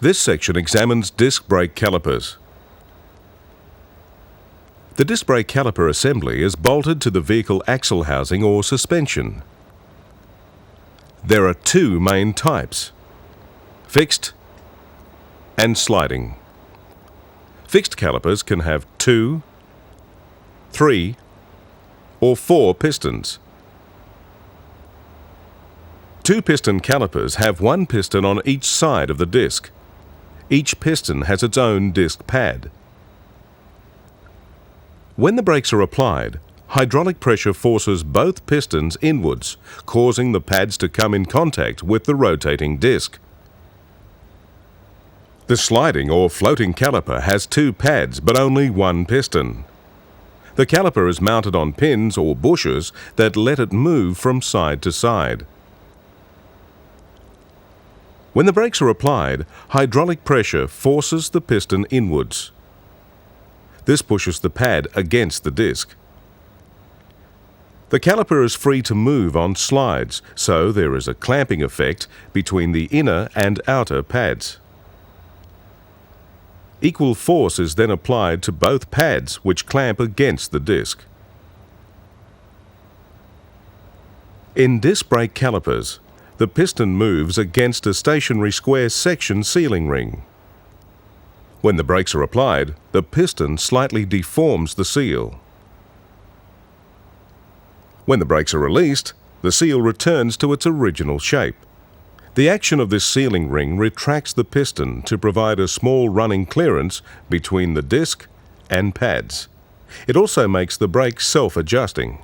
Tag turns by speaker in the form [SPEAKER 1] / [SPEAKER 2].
[SPEAKER 1] This section examines disc brake calipers. The disc brake caliper assembly is bolted to the vehicle axle housing or suspension. There are two main types: fixed and sliding. Fixed calipers can have 2, 3, or 4 pistons. Two-piston calipers have one piston on each side of the disc. Each piston has its own disc pad. When the brakes are applied, hydraulic pressure forces both pistons inwards, causing the pads to come in contact with the rotating disc. The sliding or floating caliper has 2 pads but only one piston. The caliper is mounted on pins or bushers that let it move from side to side. When the brakes are applied, hydraulic pressure forces the piston inwards. This pushes the pad against the disc. The caliper is free to move on slides, so there is a clamping effect between the inner and outer pads. Equal force is then applied to both pads, which clamp against the disc. In disc brake calipers, the piston moves against a stationary square section sealing ring. When the brakes are applied, the piston slightly deforms the seal. When the brakes are released, the seal returns to its original shape. The action of this sealing ring retracts the piston to provide a small running clearance between the disc and pads. It also makes the brake self-adjusting.